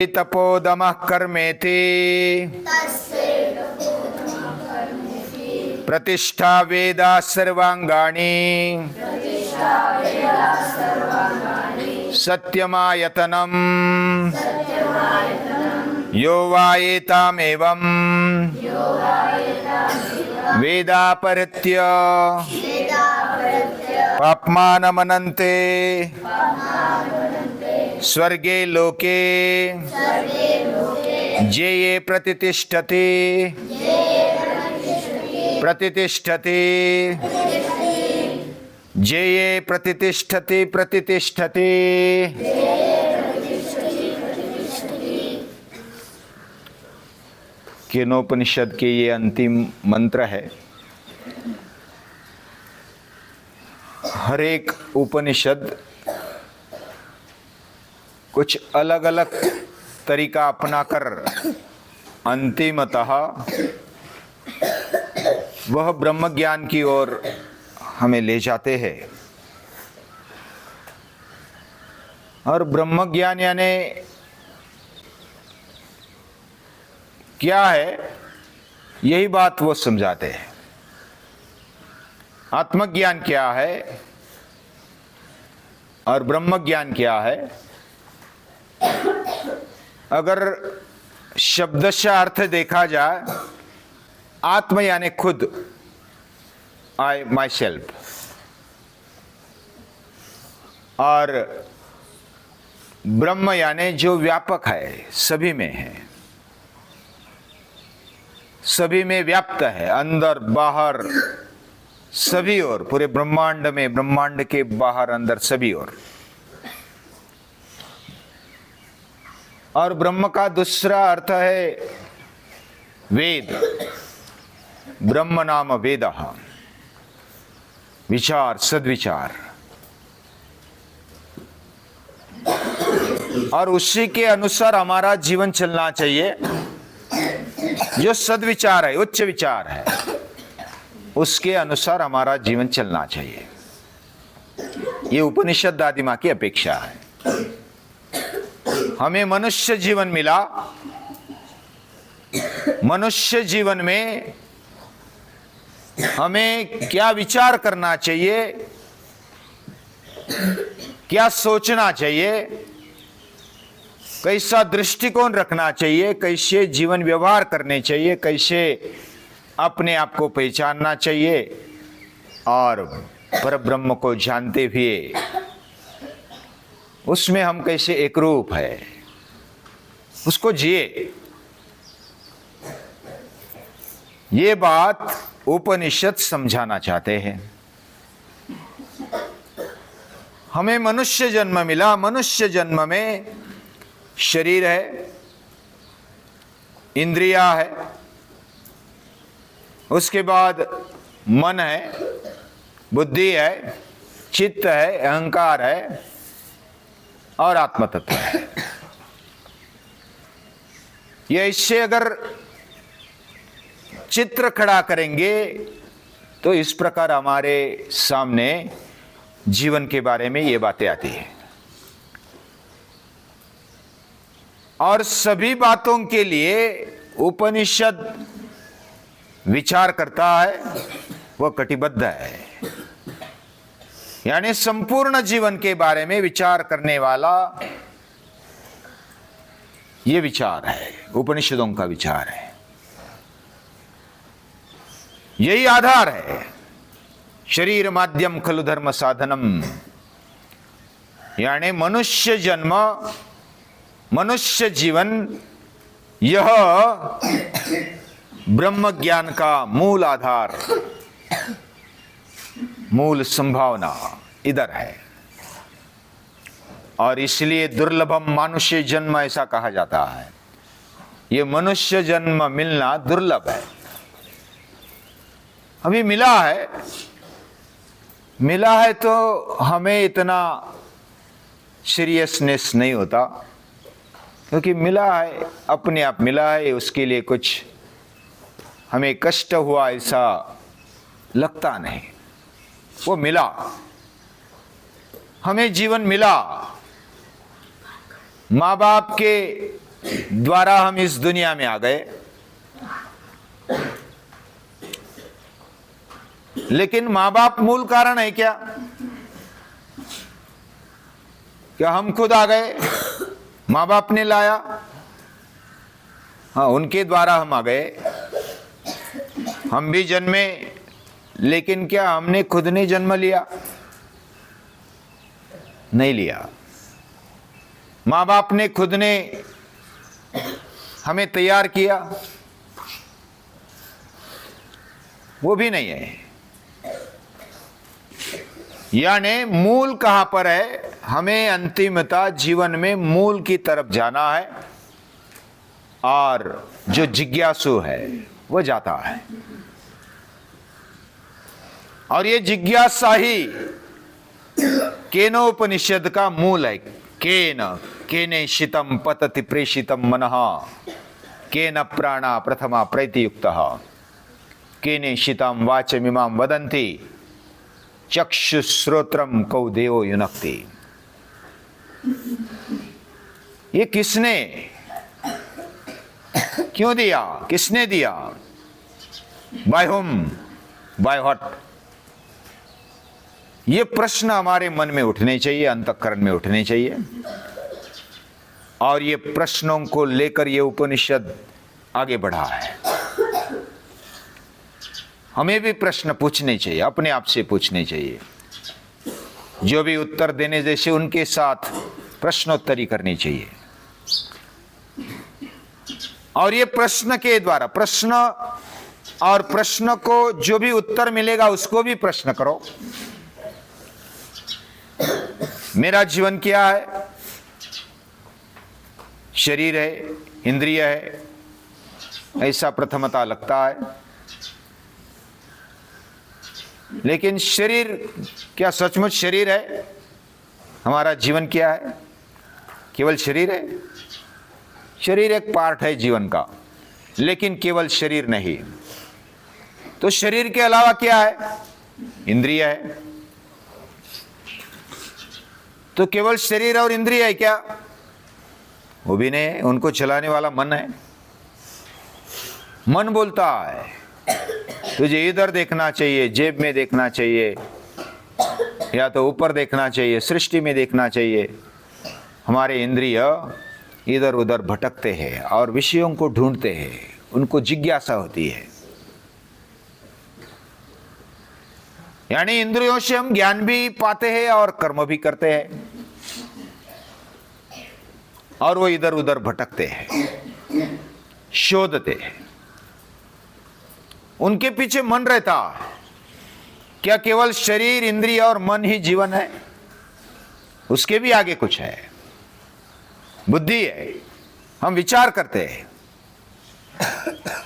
तपोदमः कर्मेति प्रतिष्ठा वेदा सर्वांगाणि सत्यमायतनम् यो वा एतामेवं वेदापरित्य पाप्मानमनन्ते स्वर्गे लोके जेये प्रतितिष्ठति जेये प्रतितिष्ठति केनोपनिषद के ये अंतिम मंत्र है। हर एक उपनिषद कुछ अलग अलग तरीका अपनाकर अंतिमतः वह ब्रह्म ज्ञान की ओर हमें ले जाते हैं। और ब्रह्म ज्ञान यानी क्या है, यही बात वो समझाते हैं। आत्मज्ञान क्या है और ब्रह्म ज्ञान क्या है। अगर शब्दशः अर्थ देखा जाए, आत्म यानी खुद, आई माई सेल्फ, और ब्रह्म यानी जो व्यापक है, सभी में है, सभी में व्याप्त है, अंदर बाहर सभी ओर, पूरे ब्रह्मांड में, ब्रह्मांड के बाहर अंदर सभी ओर। और ब्रह्म का दूसरा अर्थ है वेद। ब्रह्म नाम वेदः, विचार, सद्विचार। और उसी के अनुसार हमारा जीवन चलना चाहिए। जो सद्विचार है, उच्च विचार है, उसके अनुसार हमारा जीवन चलना चाहिए। ये उपनिषद आदि मां की अपेक्षा है। हमें मनुष्य जीवन मिला। मनुष्य जीवन में हमें क्या विचार करना चाहिए, क्या सोचना चाहिए, कैसा दृष्टिकोण रखना चाहिए, कैसे जीवन व्यवहार करने चाहिए, कैसे अपने आप को पहचानना चाहिए, और परब्रह्म को जानते हुए उसमें हम कैसे एकरूप है, उसको जिए। ये बात उपनिषद समझाना चाहते हैं। हमें मनुष्य जन्म मिला। मनुष्य जन्म में शरीर है, इंद्रियां है, उसके बाद मन है, बुद्धि है, चित्त है, अहंकार है और आत्म तत्व है। ये इससे अगर चित्र खड़ा करेंगे तो इस प्रकार हमारे सामने जीवन के बारे में ये बातें आती है। और सभी बातों के लिए उपनिषद विचार करता है, वह कटिबद्ध है। यानी संपूर्ण जीवन के बारे में विचार करने वाला ये विचार है, उपनिषदों का विचार है। यही आधार है। शरीर माध्यम खलु धर्म साधनम, यानी मनुष्य जन्म, मनुष्य जीवन, यह ब्रह्म ज्ञान का मूल आधार, मूल संभावना इधर है। और इसलिए दुर्लभम मानुष्य जन्म ऐसा कहा जाता है। ये मनुष्य जन्म मिलना दुर्लभ है। अभी मिला है तो हमें इतना सीरियसनेस नहीं होता, क्योंकि मिला है, अपने आप मिला है, उसके लिए कुछ हमें कष्ट हुआ ऐसा लगता नहीं। वो मिला, हमें जीवन मिला। माँ बाप के द्वारा हम इस दुनिया में आ गए, लेकिन मां बाप मूल कारण है क्या? क्या हम खुद आ गए? मां बाप ने लाया? हाँ, उनके द्वारा हम आ गए। हम भी जन्मे, लेकिन क्या हमने खुद ने जन्म लिया? नहीं लिया। मां बाप ने खुद ने हमें तैयार किया? वो भी नहीं है। यानी मूल कहां पर है? हमें अंतिमता जीवन में मूल की तरफ जाना है, और जो जिज्ञासु है वो जाता है। और ये जिज्ञासा ही केनोपनिषद का मूल है। केने शितम पतति प्रेषितम मनः, केन प्राणा प्रथमा प्रैतियुक्तः, केने शितम वाचमिमां वदन्ति, चक्षुश्रोत्रम कौ देवो युनक्ति। ये किसने, क्यों दिया, किसने दिया? By home, by what? ये प्रश्न हमारे मन में उठने चाहिए, अंतःकरण में उठने चाहिए। और ये प्रश्नों को लेकर ये उपनिषद आगे बढ़ा है। हमें भी प्रश्न पूछने चाहिए, अपने आप से पूछने चाहिए। जो भी उत्तर देने जैसे उनके साथ प्रश्नोत्तरी करनी चाहिए। और ये प्रश्न के द्वारा, प्रश्न और प्रश्न को जो भी उत्तर मिलेगा उसको भी प्रश्न करो। मेरा जीवन क्या है? शरीर है, इंद्रिय है, ऐसा प्रथमतः लगता है। लेकिन शरीर क्या सचमुच शरीर है? हमारा जीवन क्या है? केवल शरीर है? शरीर एक पार्ट है जीवन का, लेकिन केवल शरीर नहीं। तो शरीर के अलावा क्या है? इंद्रिय है। तो केवल शरीर और इंद्रिय है क्या? वो भी नहीं है। उनको चलाने वाला मन है। मन बोलता है तुझे इधर देखना चाहिए, जेब में देखना चाहिए, या तो ऊपर देखना चाहिए, सृष्टि में देखना चाहिए। हमारे इंद्रिय इधर उधर भटकते हैं और विषयों को ढूंढते हैं, उनको जिज्ञासा होती है। यानी इंद्रियों से हम ज्ञान भी पाते हैं और कर्म भी करते हैं, और वो इधर उधर भटकते हैं, शोधते हैं। उनके पीछे मन रहता है। क्या केवल शरीर, इंद्रिय और मन ही जीवन है? उसके भी आगे कुछ है। बुद्धि है। हम विचार करते हैं,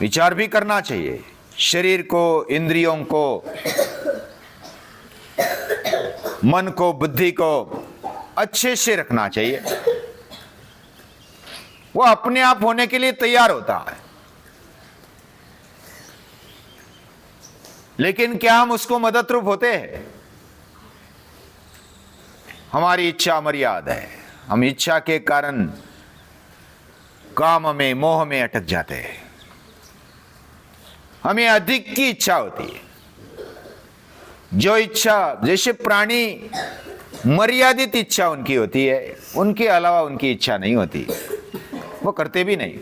विचार भी करना चाहिए। शरीर को, इंद्रियों को, मन को, बुद्धि को अच्छे से रखना चाहिए। वो अपने आप होने के लिए तैयार होता है। लेकिन क्या हम उसको मदद रूप होते हैं? हमारी इच्छा मर्याद है। हम इच्छा के कारण काम में, मोह में अटक जाते हैं। हमें अधिक की इच्छा होती है। जो इच्छा, जैसे प्राणी मर्यादित इच्छा उनकी होती है, उनके अलावा उनकी इच्छा नहीं होती, वो करते भी नहीं।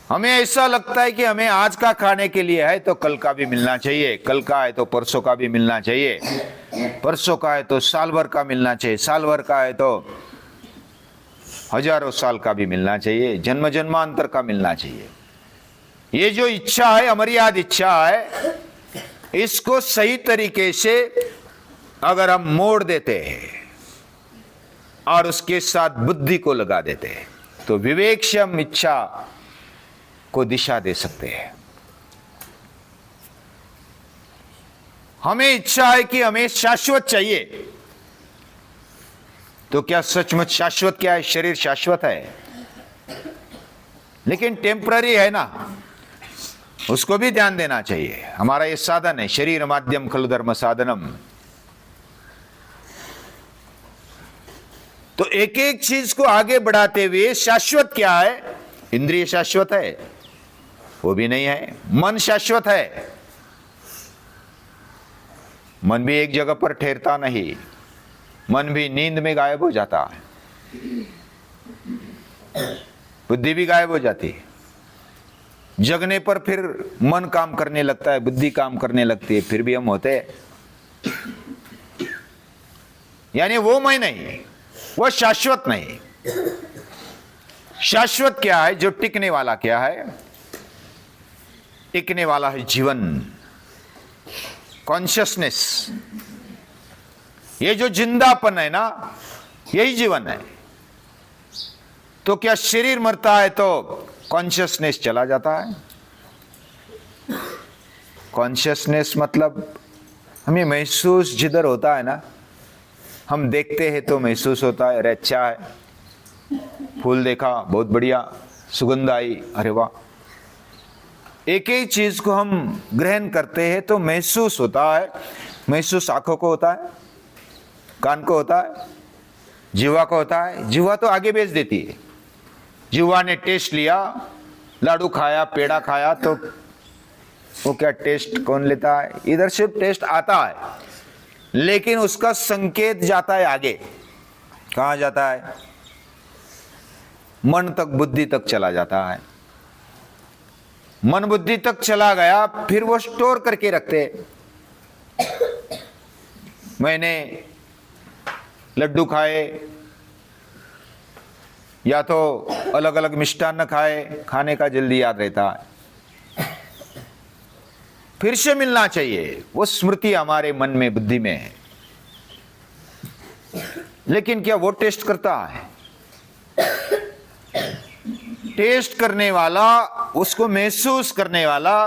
हमें ऐसा लगता है कि हमें आज का खाने के लिए है तो कल का भी मिलना चाहिए, कल का है तो परसों का भी मिलना चाहिए, परसों का है तो साल भर का मिलना चाहिए, साल भर का है तो हजारों साल का भी मिलना चाहिए, जन्म जन्मांतर का मिलना चाहिए। ये जो इच्छा है, अमर्याद इच्छा है, इसको सही तरीके से अगर हम मोड़ देते हैं और उसके साथ बुद्धि को लगा देते हैं तो विवेक से हम इच्छा को दिशा दे सकते हैं। हमें इच्छा है कि हमें शाश्वत चाहिए, तो क्या सचमुच शाश्वत क्या है? शरीर शाश्वत है, लेकिन टेम्पररी है ना, उसको भी ध्यान देना चाहिए। हमारा ये साधन है, शरीर माध्यम खलु धर्म साधनम। तो एक एक चीज को आगे बढ़ाते हुए शाश्वत क्या है? इंद्रिय शाश्वत है? वो भी नहीं है। मन शाश्वत है? मन भी एक जगह पर ठहरता नहीं, मन भी नींद में गायब हो जाता है, बुद्धि भी गायब हो जाती है। जगने पर फिर मन काम करने लगता है, बुद्धि काम करने लगती है, फिर भी हम होते हैं। यानी वो मैं नहीं, वो शाश्वत नहीं। शाश्वत क्या है? जो टिकने वाला क्या है? टिकने वाला है जीवन, कॉन्शियसनेस। ये जो जिंदापन है ना, यही जीवन है। तो क्या शरीर मरता है तो कॉन्शियसनेस चला जाता है? कॉन्शियसनेस मतलब हमें महसूस जिधर होता है ना, हम देखते हैं तो महसूस होता है, अरे अच्छा है, फूल देखा बहुत बढ़िया, सुगंध आई, अरे वाह। एक ही चीज को हम ग्रहण करते हैं तो महसूस होता है। महसूस आंखों को होता है, कान को होता है, जीवा को होता है। जीवा तो आगे भेज देती है। जीवा ने टेस्ट लिया, लाडू खाया, पेड़ा खाया, तो वो क्या टेस्ट कौन लेता है? इधर सिर्फ टेस्ट आता है, लेकिन उसका संकेत जाता है आगे। कहां जाता है? मन तक, बुद्धि तक चला जाता है। मन बुद्धि तक चला गया, फिर वो स्टोर करके रखते। मैंने लड्डू खाए या तो अलग अलग मिष्टान्न खाए, खाने का जल्दी याद रहता है, फिर से मिलना चाहिए। वो स्मृति हमारे मन में, बुद्धि में है। लेकिन क्या वो टेस्ट करता है? टेस्ट करने वाला, उसको महसूस करने वाला,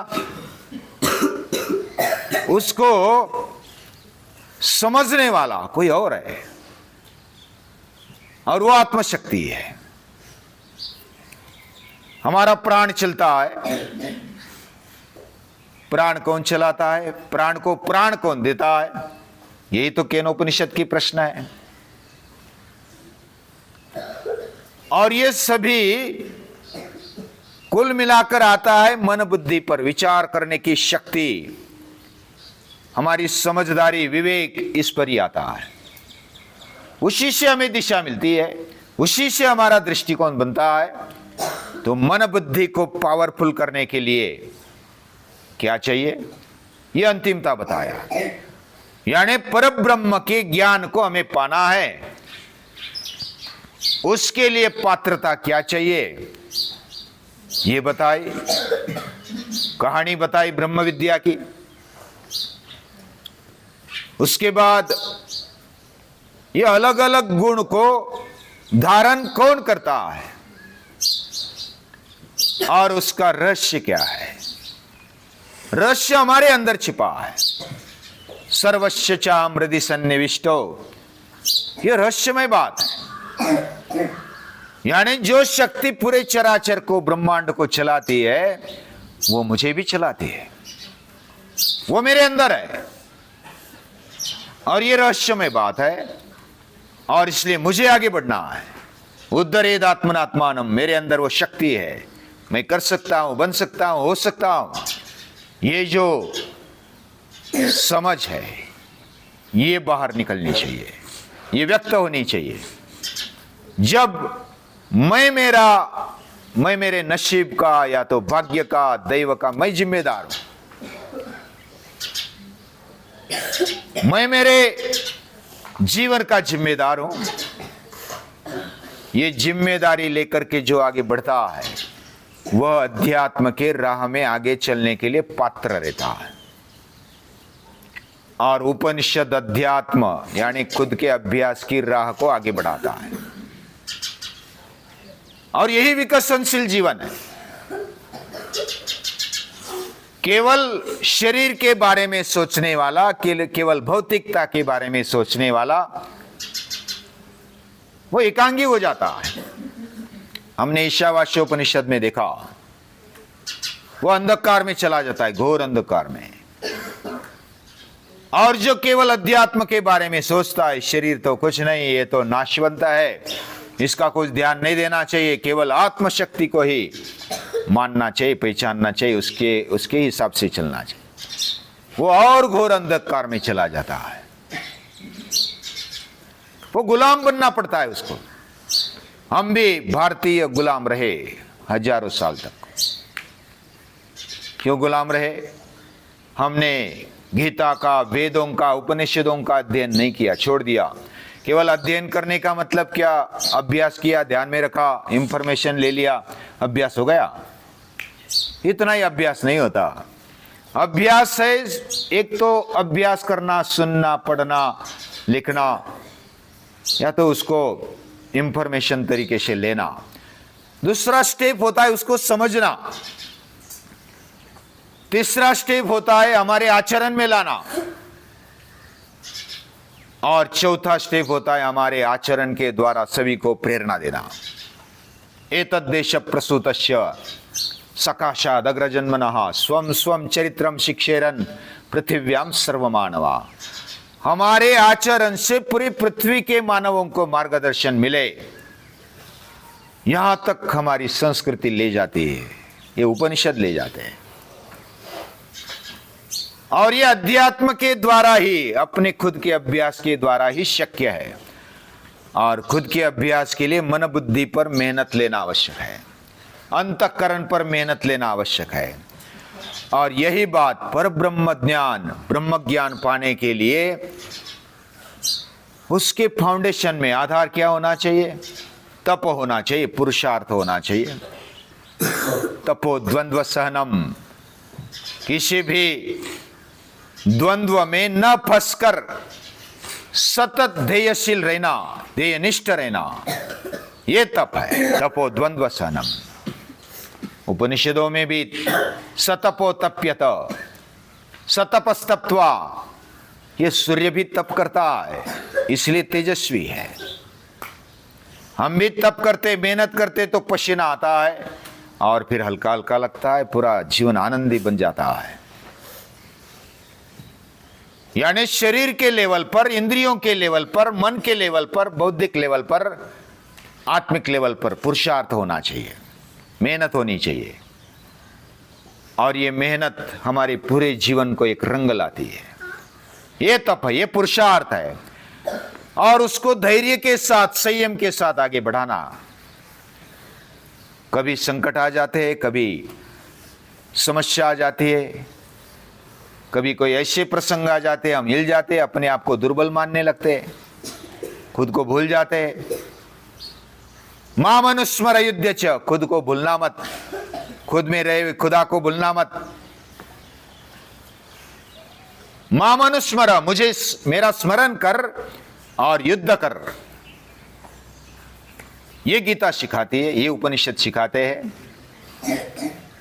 उसको समझने वाला कोई और है, और वो आत्मशक्ति है। हमारा प्राण चलता है, प्राण कौन चलाता है? प्राण को प्राण कौन देता है? यही तो केनोपनिषद की प्रश्न है। और ये सभी कुल मिलाकर आता है मन बुद्धि पर। विचार करने की शक्ति, हमारी समझदारी, विवेक, इस पर ही आता है। उसी से हमें दिशा मिलती है, उसी से हमारा दृष्टिकोण बनता है। तो मन बुद्धि को पावरफुल करने के लिए क्या चाहिए? यह अंतिमता बताया। यानी परब्रह्म के ज्ञान को हमें पाना है। उसके लिए पात्रता क्या चाहिए? ये बताई, कहानी बताई ब्रह्म विद्या की। उसके बाद ये अलग अलग गुण को धारण कौन करता है और उसका रहस्य क्या है? रहस्य हमारे अंदर छिपा है। सर्वस्य चामृदि सन्निविष्टो, ये रहस्यमय बात है। यानी जो शक्ति पूरे चराचर को, ब्रह्मांड को चलाती है, वो मुझे भी चलाती है, वो मेरे अंदर है। और ये रहस्यमय बात है, और इसलिए मुझे आगे बढ़ना है। उद्धरेद आत्मनात्मानम, मेरे अंदर वो शक्ति है, मैं कर सकता हूं, बन सकता हूं, हो सकता हूं। ये जो समझ है, ये बाहर निकलनी चाहिए, ये व्यक्त होनी चाहिए। जब मैं मेरे नसीब का, या तो भाग्य का, दैव का मैं जिम्मेदार हूं, मैं मेरे जीवन का जिम्मेदार हूं, ये जिम्मेदारी लेकर के जो आगे बढ़ता है, वह अध्यात्म के राह में आगे चलने के लिए पात्र रहता है। और उपनिषद अध्यात्म यानी खुद के अभ्यास की राह को आगे बढ़ाता है। और यही विकसनशील जीवन है। केवल शरीर के बारे में सोचने वाला, केवल भौतिकता के बारे में सोचने वाला, वो एकांगी हो जाता है। हमने ईशावास्योपनिषद में देखा, वो अंधकार में चला जाता है, घोर अंधकार में। और जो केवल अध्यात्म के बारे में सोचता है, शरीर तो कुछ नहीं, ये तो नाशवंत है, इसका कुछ ध्यान नहीं देना चाहिए, केवल आत्मशक्ति को ही मानना चाहिए, पहचानना चाहिए, उसके हिसाब से चलना चाहिए, वो और घोर अंधकार में चला जाता है। वो गुलाम बनना पड़ता है उसको। हम भी भारतीय गुलाम रहे हजारों साल तक। क्यों गुलाम रहे? हमने गीता का, वेदों का, उपनिषदों का अध्ययन नहीं किया, छोड़ दिया। केवल अध्ययन करने का मतलब क्या? अभ्यास किया, ध्यान में रखा, इंफॉर्मेशन ले लिया, अभ्यास हो गया? इतना ही अभ्यास नहीं होता। अभ्यास है, एक तो अभ्यास करना, सुनना, पढ़ना, लिखना, या तो उसको इंफॉर्मेशन तरीके से लेना। दूसरा स्टेप होता है उसको समझना। तीसरा स्टेप होता है हमारे आचरण में लाना। और चौथा स्टेप होता है हमारे आचरण के द्वारा सभी को प्रेरणा देना। एतद्देश प्रसूतस्य सकाशाद अग्रजन्मनः स्वम स्वम चरित्रम शिक्षेरन पृथिव्याम सर्वमानवा। हमारे आचरण से पूरी पृथ्वी के मानवों को मार्गदर्शन मिले, यहां तक हमारी संस्कृति ले जाती है, ये उपनिषद ले जाते हैं। और ये अध्यात्म के द्वारा ही, अपने खुद के अभ्यास के द्वारा ही शक्य है। और खुद के अभ्यास के लिए मन बुद्धि पर मेहनत लेना आवश्यक है, अंतःकरण पर मेहनत लेना आवश्यक है। और यही बात पर ब्रह्म ज्ञान पाने के लिए उसके फाउंडेशन में आधार क्या होना चाहिए? तप होना चाहिए, पुरुषार्थ होना चाहिए। तपो द्वंद्व सहनम, किसी भी द्वंद्व में न फंसकर सतत ध्येयशील रहना, ध्येयनिष्ठ रहना, यह तप है। तपो द्वंद्व सहनम। उपनिषदों में भी सतपो तप्यत, सतपस्तप्त्वा, ये सूर्य भी तप करता है, इसलिए तेजस्वी है। हम भी तप करते, मेहनत करते तो पसीना आता है और फिर हल्का हल्का लगता है, पूरा जीवन आनंदी बन जाता है। यानी शरीर के लेवल पर, इंद्रियों के लेवल पर, मन के लेवल पर, बौद्धिक लेवल पर, आत्मिक लेवल पर पुरुषार्थ होना चाहिए, मेहनत होनी चाहिए। और ये मेहनत हमारे पूरे जीवन को एक रंग लाती है। ये तप है, ये पुरुषार्थ है। और उसको धैर्य के साथ, संयम के साथ आगे बढ़ाना। कभी संकट आ जाते हैं, कभी समस्या आ जाती है, कभी कोई ऐसे प्रसंग आ जाते हैं, हम हिल जाते हैं, अपने आप को दुर्बल मानने लगते हैं, खुद को भूल जाते हैं। माम अनुस्मर युद्ध च, खुद को भूलना मत, खुद में रहे हुए खुदा को भूलना मत। माम अनुस्मर, मुझे मेरा स्मरण कर और युद्ध कर। ये गीता सिखाती है, ये उपनिषद सिखाते हैं।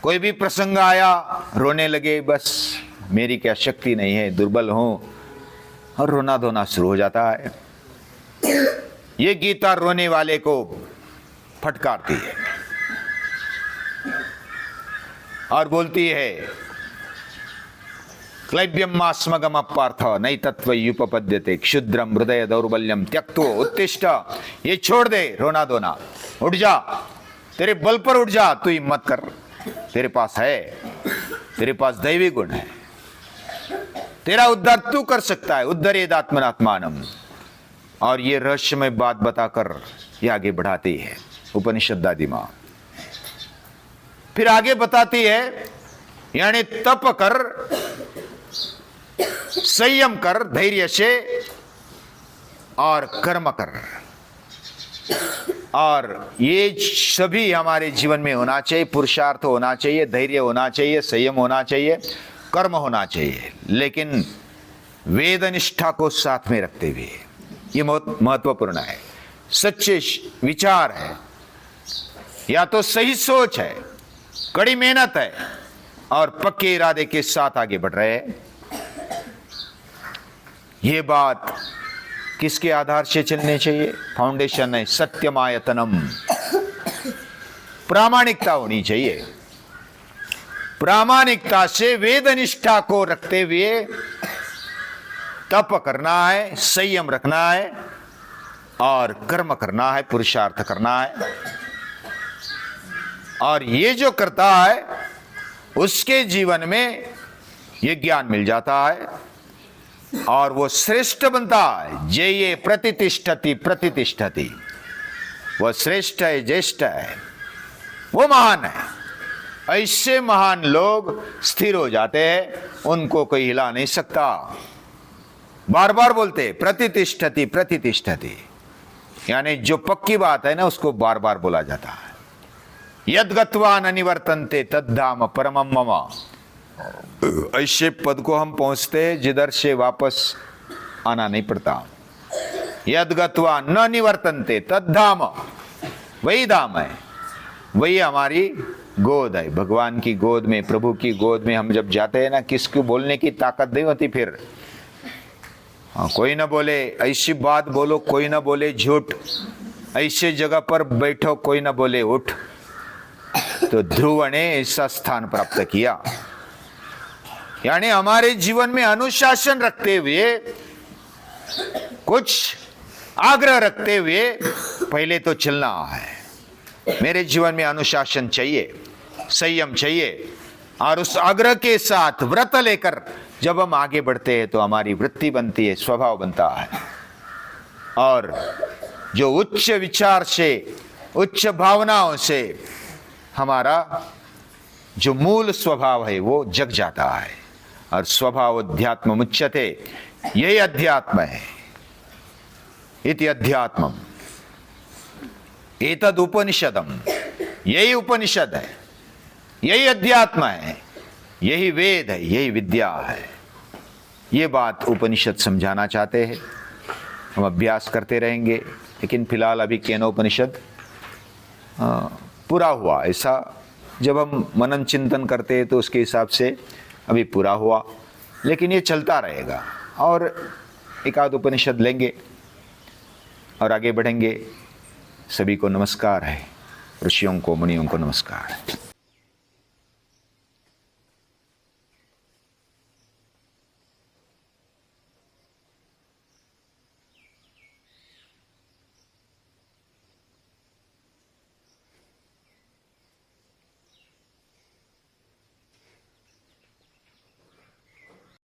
कोई भी प्रसंग आया, रोने लगे, बस मेरी क्या शक्ति नहीं है, दुर्बल हूं, और रोना धोना शुरू हो जाता है। ये गीता रोने वाले को फटकारती है और बोलती है, क्लैब्यम मास्मगम अपार्थ नई तत्व युपपद्यते क्षुद्रम हृदय दौर्बल्यम त्यक्तो उत्तिष्ठ। ये छोड़ दे रोना धोना, उठ जा, तेरे बल पर उठ जा, तू हिम्मत कर, तेरे पास है, तेरे पास दैवी गुण है, तेरा उद्धार तू कर सकता है। उद्धरेदात्मनात्मानम। और ये रहस्यमय बात बताकर ये आगे बढ़ाती है उपनिषद दादी मां। फिर आगे बताती है, यानी तप कर, संयम कर धैर्य से, और कर्म कर। और ये सभी हमारे जीवन में होना चाहिए। पुरुषार्थ होना चाहिए, धैर्य होना चाहिए, संयम होना चाहिए, कर्म होना चाहिए, लेकिन वेद निष्ठा को साथ में रखते हुए। ये बहुत महत्वपूर्ण है। सच्चे विचार है, या तो सही सोच है, कड़ी मेहनत है, और पक्के इरादे के साथ आगे बढ़ रहे हैं। ये बात किसके आधार से चलने चाहिए? फाउंडेशन है सत्यमायतनम, प्रामाणिकता होनी चाहिए। प्रामाणिकता से वेद निष्ठा को रखते हुए तप करना है, संयम रखना है और कर्म करना है, पुरुषार्थ करना है। और ये जो करता है उसके जीवन में ये ज्ञान मिल जाता है और वो श्रेष्ठ बनता है। जेये प्रतिष्ठति प्रतिष्ठति, वह श्रेष्ठ है, ज्येष्ठ है, वो महान है। ऐसे महान लोग स्थिर हो जाते हैं, उनको कोई हिला नहीं सकता। बार बार बोलते प्रतिष्ठति प्रतिष्ठति, यानी जो पक्की बात है ना उसको बार बार बोला जाता है। यद गत्वा न निवर्तन्ते तद्धाम परमं मम, ऐसे पद को हम पहुंचते जिधर से वापस आना नहीं पड़ता। यद गत्वा न निवर्तन्ते तद्धाम, वही धाम है, वही हमारी गोद है। भगवान की गोद में, प्रभु की गोद में हम जब जाते हैं ना, किसको बोलने की ताकत नहीं होती फिर। कोई ना बोले ऐसी बात बोलो, कोई ना बोले झूठ, ऐसे जगह पर बैठो कोई ना बोले उठ। तो ध्रुव ने ऐसा स्थान प्राप्त किया, यानी हमारे जीवन में अनुशासन रखते हुए, कुछ आग्रह रखते हुए पहले तो चलना है। मेरे जीवन में अनुशासन चाहिए, संयम चाहिए, और उस आग्रह के साथ व्रत लेकर जब हम आगे बढ़ते हैं तो हमारी वृत्ति बनती है, स्वभाव बनता है। और जो उच्च विचार से, उच्च भावनाओं से हमारा जो मूल स्वभाव है वो जग जाता है। और स्वभाव अध्यात्म मुच्यते, यही अध्यात्म है। इति अध्यात्मम एतद उपनिषदम, यही उपनिषद है, यही अध्यात्म है, यही वेद है, यही विद्या है। ये बात उपनिषद समझाना चाहते हैं। हम अभ्यास करते रहेंगे, लेकिन फिलहाल अभी केनोपनिषद पूरा हुआ। ऐसा जब हम मनन चिंतन करते हैं तो उसके हिसाब से अभी पूरा हुआ, लेकिन ये चलता रहेगा। और एक आध उपनिषद लेंगे और आगे बढ़ेंगे। सभी को नमस्कार है, ऋषियों को, मुनियों को नमस्कार है।